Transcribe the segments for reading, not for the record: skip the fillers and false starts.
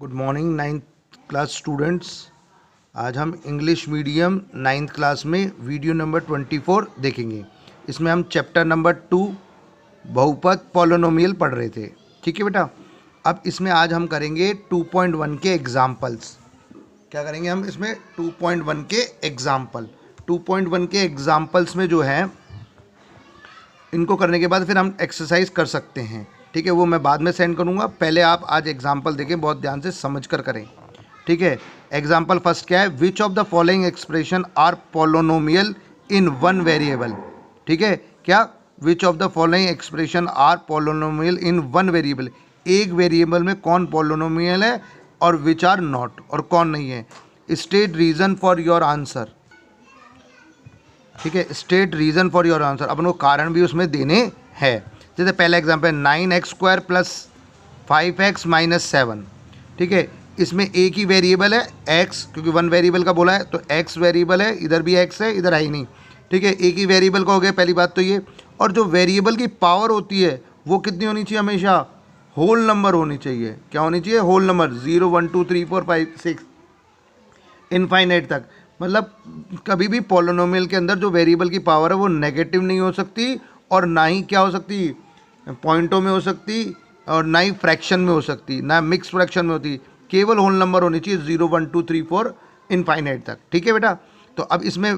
Good morning ninth class students. आज हम English medium ninth class में वीडियो नंबर 24 देखेंगे। इसमें हम चैप्टर नंबर 2 बहुपद पॉलिनोमियल पढ़ रहे थे। ठीक है बेटा। अब इसमें आज हम करेंगे 2.1 के एग्जाम्पल्स। क्या करेंगे हम इसमें? 2.1 के एग्जाम्पल। 2.1 के एग्जाम्पल्स में जो है इनको करने के बाद फिर हम एक्सरसाइज कर सकते हैं। ठीक है, वो मैं बाद में सेंड करूंगा। पहले आप आज एग्जाम्पल देखें, बहुत ध्यान से समझ कर करें। ठीक है, एग्जाम्पल फर्स्ट क्या है? Which of the following expression are polynomial in one variable. ठीक है, क्या? Which of the following expression are polynomial in one variable. एक वेरिएबल में कौन पोलोनोमियल है और विच आर नॉट, और कौन नहीं है। State reason for your answer. ठीक है, state reason for your answer. अपन को कारण भी उसमें देने हैं। जैसे पहला example 9x² plus 5x minus 7। ठीक है, इसमें एक ही वेरिएबल है x, क्योंकि वन वेरिएबल का बोला है तो x वेरिएबल है, इधर भी x है, इधर है ही नहीं। ठीक है, एक ही वेरिएबल का हो गया, पहली बात तो ये। और जो वेरिएबल की पावर होती है वो कितनी होनी चाहिए? हमेशा होल नंबर होनी चाहिए। क्या होनी चाहिए? Whole number. 0 1 2 3 4 5 6 इनफाइनाइट तक। मतलब कभी भी पॉलिनोमियल के अंदर जो वेरिएबल की पावर है वो नेगेटिव नहीं हो सकती, और ना ही क्या हो सकती, पॉइंटों में हो सकती, और ना ही फ्रैक्शन में हो सकती, ना मिक्स फ्रैक्शन में होती। केवल होल नंबर होनी चाहिए 0 1 2 3 4 इनफाइनाइट तक। ठीक है बेटा। तो अब इसमें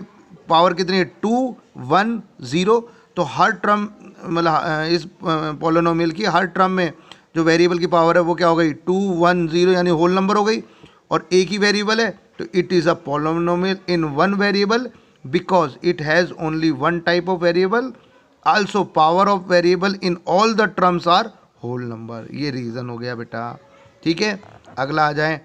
पावर कितनी है? 2 1 0। तो हर टर्म मतलब इस पॉलिनोमियल की हर टर्म में जो वेरिएबल की पावर है वो क्या हो गई? 2 1 0, यानी होल नंबर हो गई। और एक ही वेरिएबल है तो it is a polynomial in one variable because it has only one type of variable. Also power of variable in all the terms are whole number. ये रीज़न हो गया बेटा। ठीक है, अगला आ जाए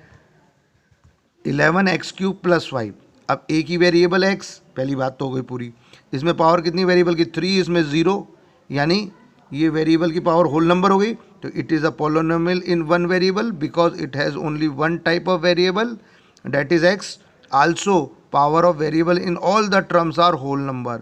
11x³ प्लस 5। अब एक ही वेरिएबल x, पहली बात तो हो गई पूरी। इसमें पावर कितनी वेरिएबल की? 3, इसमें 0, यानी ये वेरिएबल की पावर होल नंबर हो गई। तो it is a polynomial in one variable because it has only one type of variable, that is x. Also power of variable in all the terms are whole number.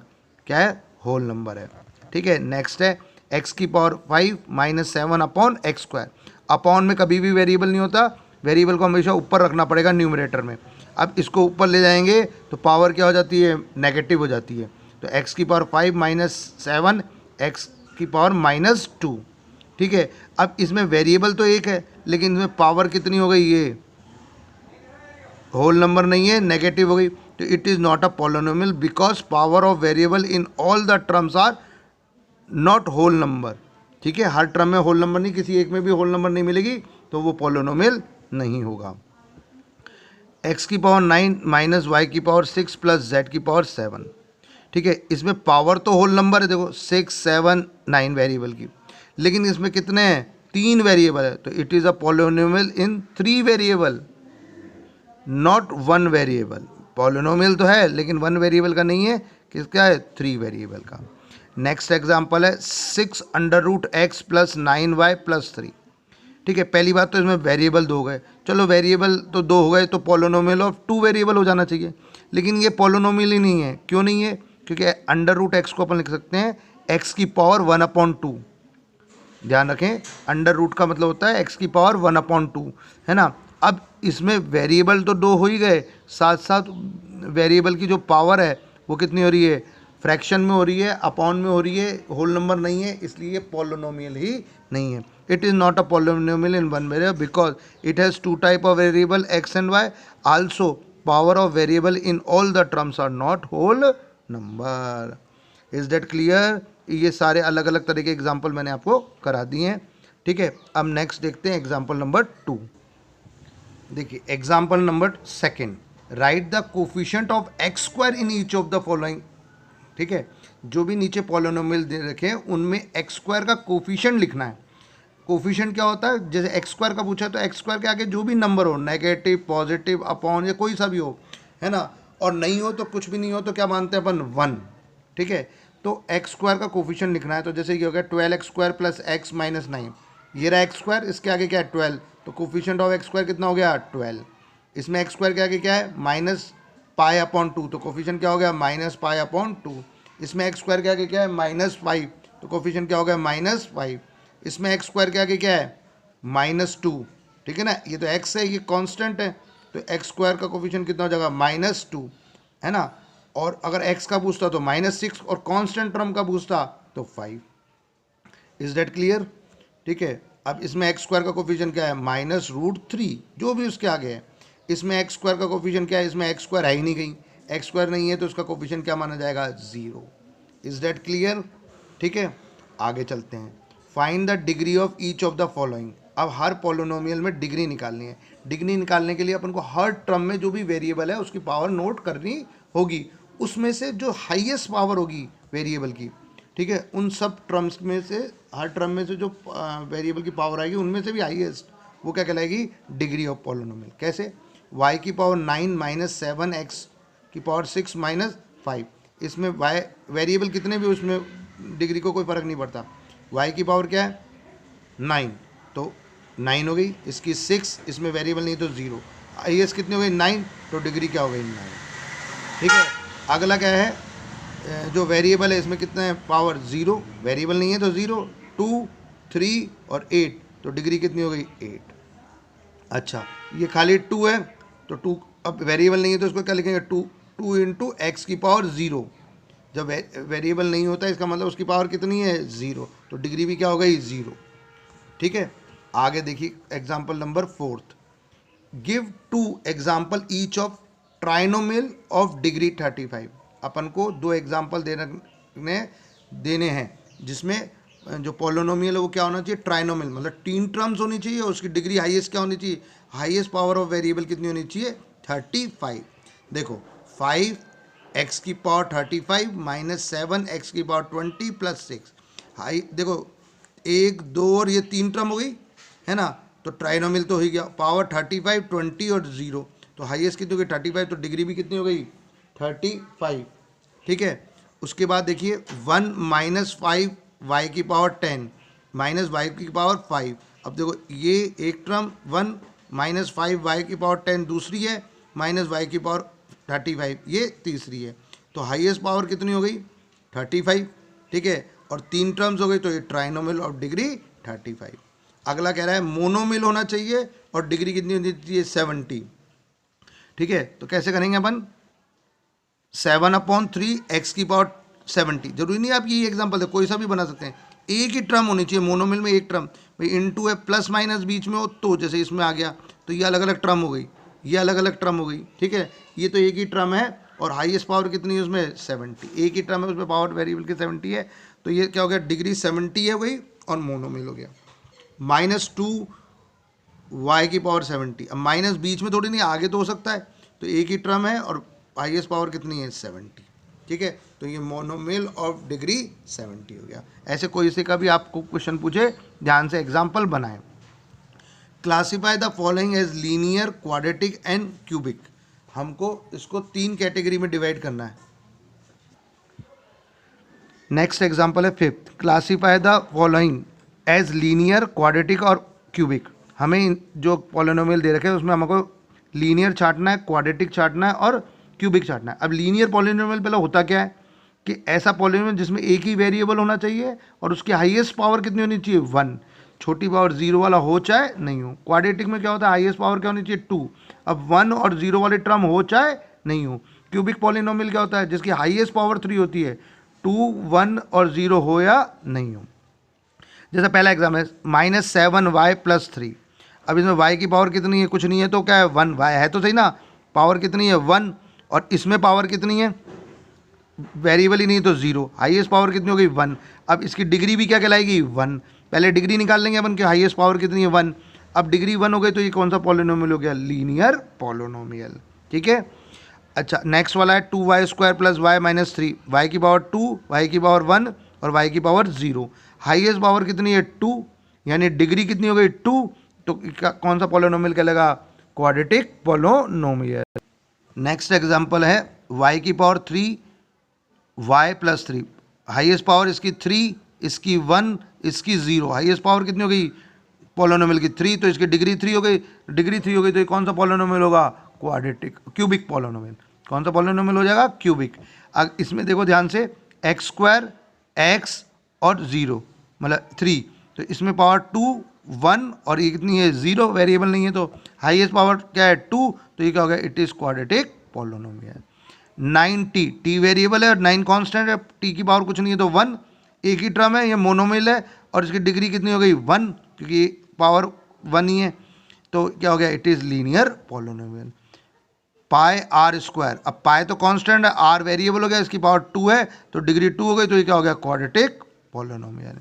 क्या है? Whole number है। ठीक है, next है x की power 5 minus 7 upon x²। Upon में कभी भी वेरिएबल नहीं होता, वेरिएबल को हमेशा ऊपर रखना पड़ेगा न्यूमरेटर में। अब इसको ऊपर ले जाएंगे तो पावर क्या हो जाती है? नेगेटिव हो जाती है। तो x की पावर 5 माइनस 7, x की पावर माइनस 2। ठीक है, अब इसमें वेरिएबल तो एक है लेकिन इसमें पावर कितनी हो गई? ये होल नंबर नहीं है, नेगेटिव हो गई। तो it is not a polynomial because power of variable in all the terms are not whole number. ठीक है, हर टर्म में होल नंबर नहीं, किसी एक में भी होल नंबर नहीं मिलेगी तो वो पॉलिनोमियल नहीं होगा। x की पावर 9 माइनस y की पावर 6 प्लस z की पावर 7। ठीक है, इसमें पावर तो होल नंबर है, देखो 6 7 9 वेरिएबल की, लेकिन इसमें कितने हैं? 3 वेरिएबल है। तो it is a polynomial in 3 variable, not one variable. Polynomial तो है लेकिन वन वेरिएबल का नहीं है, किसका है? 3 वेरिएबल का। नेक्स्ट एग्जांपल है 6 under root x plus 9y plus 3। ठीक है, पहली बात तो इसमें वेरिएबल 2 गए, चलो वेरिएबल तो 2 हो गए तो पॉलिनोमियल ऑफ 2 वेरिएबल हो जाना चाहिए, लेकिन ये पॉलिनोमियल ही नहीं है। क्यों नहीं है? क्योंकि अंडर रूट एक्स को अपन लिख सकते हैं x की पावर 1/2। ध्यान रखें, अंडर रूट का मतलब होता है x की पावर 1/2, है ना। अब इसमें वेरिएबल तो 2 हो ही गए, साथ साथ वेरिएबल की जो पावर है वो कितनी हो रही है? फ्रैक्शन में हो रही है, अपॉन में हो रही है, होल नंबर नहीं है, इसलिए ये पॉलिनोमियल ही नहीं है। It is not a polynomial in one variable because it has 2 type of variable x and y। Also power of variable in all the terms are not whole number. Is that clear? ये सारे अलग अलग तरह के example मैंने आपको करा दिए हैं। ठीक है, अब नेक्स्ट देखते हैं एग्जाम्पल नंबर 2। देखिए example number 2, right the coefficient of x² in each of the following. ठीक है, जो भी नीचे पॉलिनोमियल दे रखे हैं उनमें x² का कोफिशिएंट लिखना है। कोफिशिएंट क्या होता है? जैसे x² का पूछा है तो x² के आगे जो भी नंबर हो, नेगेटिव, पॉजिटिव, अपॉन या कोई सा भी हो, है ना। और नहीं हो तो कुछ भी नहीं हो तो क्या मानते हैं अपन? 1। ठीक है, तो x² का कोफिशिएंट लिखना है। तो जैसे ये हो गया 12x² प्लस x माइनस 9, ये रहा x², इसके आगे क्या है? 12। तो कोफिशिएंट ऑफ x² कितना हो गया? 12। इसमें x² के आगे क्या है? माइनस π/2, तो कोफिशिएंट क्या हो गया? माइनस π/2। इसमें x² के आगे क्या है? -5, तो कोफिशिएंट क्या हो गया? -5। इसमें x² के आगे क्या है? -2, ठीक है ना, ये तो x है, ये कांस्टेंट है, तो एक्स स्क्वायर का कोफिशिएंट कितना हो जाएगा -2, है ना। और अगर x का पूछता तो -6 और कांस्टेंट टर्म का पूछता तो 5। Is that clear? ठीक है। अब इसमें एक्स स्क्वायर का कोफिशिएंट क्या है -√3, जो भी उसके आगे है। इसमें एक्स स्क्वायर का कोफिशिएंट क्या है, इसमें एक्स स्क्वायर है ही नहीं कहीं, एक्स स्क्वायर नहीं है तो उसका कोफिशिएंट क्या माना जाएगा 0। Is that clear? ठीक है, आगे चलते हैं। Find the degree of each of the following. अब हर पॉलिनोमियल में डिग्री निकालनी है। डिग्री निकालने के लिए अपन को हर टर्म में जो भी वेरिएबल है उसकी पावर नोट करनी होगी, उसमें से जो हाईएस्ट पावर होगी वेरिएबल की, ठीक है, उन सब टर्म्स में से, हर टर्म में से जो वेरिएबल की पावर आएगी उनमें से भी हाईएस्ट वो क्या कहलाएगी, डिग्री ऑफ पॉलिनोमियल। कैसे? y की पावर 9 माइनस 7 x की पावर 6 माइनस 5, इसमें y वेरिएबल कितने भी उसमें डिग्री को कोई फ़र्क नहीं पड़ता। y की पावर क्या है 9, तो 9 हो गई, इसकी 6, इसमें वेरिएबल नहीं तो 0, हाईएस्ट कितनी हो गई 9, तो डिग्री क्या हो गई 9। ठीक है, अगला क्या है, जो वेरिएबल है इसमें कितना है पावर 0, वेरिएबल नहीं है तो 0, 2, 3 और 8, तो डिग्री कितनी हो गई 8। अच्छा, ये खाली 2 है तो 2, अब वेरिएबल नहीं है तो इसको क्या लिखेंगे 2 इंटू एक्स की पावर 0। जब वेरिएबल नहीं होता इसका मतलब उसकी पावर कितनी है 0, तो डिग्री भी क्या हो गई 0। ठीक है, आगे देखिए example number 4। Give 2 example each of trinomial of degree 35। अपन को 2 एग्जाम्पल देने हैं जिसमें जो पॉलिनोमियल है वो क्या होना चाहिए, ट्राइनोमियल, मतलब 3 टर्म्स होनी चाहिए और उसकी डिग्री हाईएस्ट क्या होनी चाहिए, हाईएस्ट पावर ऑफ वेरिएबल कितनी होनी चाहिए 35। देखो 5 एक्स की पावर 35 माइनस 7 एक्स की पावर 20 प्लस 6, हाई देखो 1, 2 और ये 3 टर्म हो गई, है ना, तो ट्राइनोमियल तो हो गया, पावर 35, 20 और 0, तो हाईएस्ट कितनी हो गई 35, तो डिग्री भी कितनी हो गई 35। ठीक है, उसके बाद देखिए 1 माइनस 5 वाई की पावर 10 माइनस वाई की पावर 5। अब देखो ये एक टर्म 1 माइनस 5 वाई की पावर 10 दूसरी है, माइनस वाई की पावर 35 ये तीसरी है, तो हाईएस्ट पावर कितनी हो गई 35। ठीक है, और 3 टर्म्स हो गई, तो ये ट्राइनोमियल ऑफ डिग्री 35। अगला कह रहा है मोनोमियल होना चाहिए और डिग्री कितनी होनी चाहिए 70। ठीक है, तो कैसे करेंगे अपन, 7/3 एक्स की पावर 70, जरूरी नहीं आप ये एग्जांपल दे, कोई सा भी बना सकते हैं, एक ही टर्म होनी चाहिए मोनोमियल में, एक टर्म भाई इनटू है, प्लस माइनस बीच में हो तो, जैसे इसमें आ गया तो ये अलग अलग टर्म हो गई, ये अलग अलग टर्म हो गई। ठीक है, ये तो एक ही टर्म है और हाईएस्ट पावर कितनी है उसमें 70, एक ही टर्म है उसमें पावर वेरिएबल की 70 है, तो ये क्या हो गया डिग्री 70 है गई और मोनोमियल हो गया। -2 वाई की पावर 70, अब माइनस बीच में थोड़ी नहीं आगे तो हो सकता है, तो एक ही टर्म है और हाईएस्ट पावर कितनी है 70। ठीक है, तो ये मोनोमियल ऑफ डिग्री 70 हो गया। ऐसे कोई से का भी आपको क्वेश्चन पूछे ध्यान से एग्जांपल बनाएं। Classify the following as linear, quadratic and cubic. हमको इसको 3 कैटेगरी में डिवाइड करना है। नेक्स्ट एग्जांपल है 5th, classify the following as linear, quadratic और क्यूबिक। हमें जो पॉलिनोमियल दे रखे हैं उसमें हमको लीनियर छांटना है, क्वाड्रेटिक छांटना है और क्यूबिक छांटना है। अब लीनियर पॉलिनोमियल पहले होता क्या है कि ऐसा पॉलिनोमियल जिसमें एक ही वेरिएबल होना चाहिए और उसकी हाईएस्ट पावर कितनी होनी चाहिए 1, छोटी पावर 0 वाला हो चाहे नहीं हो। क्वाड्रेटिक में क्या होता है, हाईएस्ट पावर क्या होनी चाहिए 2, अब 1 और 0 वाले टर्म हो चाहे नहीं हो। क्यूबिक पॉलिनोमियल क्या होता है, जिसकी हाईएस्ट पावर 3 होती है, 2, 1 और 0 हो या नहीं हो। जैसे पहला एग्जाम है -7y + 3, अब इसमें y की पावर कितनी है, कुछ नहीं है तो क्या है 1, y है तो सही ना, पावर कितनी है 1 और इसमें पावर कितनी है, वेरिएबल ही नहीं तो 0, हाईएस्ट पावर कितनी हो गई 1। अब इसकी डिग्री भी क्या कहलाएगी 1, पहले डिग्री निकाल लेंगे अपन कि हाईएस्ट पावर कितनी है 1, अब डिग्री 1 हो गई तो ये कौन सा पॉलिनोमियल हो गया, लीनियर पॉलिनोमियल। ठीक है, अच्छा नेक्स्ट वाला है 2y² + y - 3, y की पावर 2, y की पावर 1 और y की पावर 0, हाईएस्ट पावर कितनी है 2, यानी डिग्री कितनी हो गई 2, तो कौन सा पॉलिनोमियल कहलाएगा, क्वाड्रेटिक पॉलिनोमियल। नेक्स्ट एग्जांपल है y की पावर 3, y + 3, हाईएस्ट पावर इसकी 3, इसकी 1, इसकी 0, हाईएस्ट पावर कितनी हो गई पॉलिनोमियल की 3, तो इसकी डिग्री 3 हो गई, डिग्री 3 हो गई तो ये कौन सा पॉलिनोमियल होगा, क्वाड्रेटिक क्यूबिक पॉलिनोमियल। कौन सा पॉलिनोमियल हो जाएगा, क्यूबिक। अब इसमें देखो ध्यान से x² x और 0 मतलब 3, तो इसमें पावर 2, 1 और ये कितनी है 0, वेरिएबल नहीं है तो हाईएस्ट पावर क्या है 2, तो ये क्या हो गया, it is quadratic polynomial. 9t, t variable है और 9 कांस्टेंट है, t की पावर कुछ नहीं है तो 1, एक ही टर्म है, ये मोनोमियल है और इसकी डिग्री कितनी हो गई 1, क्योंकि पावर 1 ही है, तो क्या हो गया, it is linear polynomial. Pi r square, अब पाई तो कांस्टेंट है, आर वेरिएबल हो गया, इसकी पावर 2 है तो डिग्री 2 हो गई, तो ये क्या हो गया, क्वाड्रेटिक पॉलिनोमियल।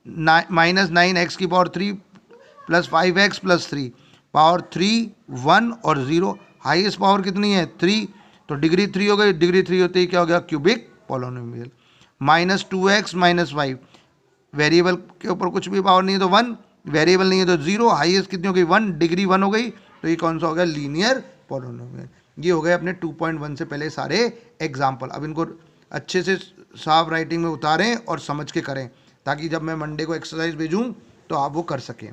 -9x की power 3 plus 5x plus 3, power 3, 1 और 0, हाईएस्ट पावर कितनी है 3, तो डिग्री 3 हो गई, डिग्री 3 होते ही क्या हो गया, क्यूबिक पॉलिनोमियल। -2x - 5, वेरिएबल के ऊपर कुछ भी पावर नहीं है तो 1, वेरिएबल नहीं है तो 0, हाईएस्ट कितनी हो गई 1, डिग्री 1 हो गई, तो ये कौन सा हो गया, लीनियर पॉलिनोमियल। ये हो गए अपने 2.1 से पहले सारे एग्जाम्पल। अब इनको अच्छे से साफ राइटिंग में उतारें और समझ के करें, ताकि जब मैं मंडे को एक्सरसाइज भेजूं तो आप वो कर सकें।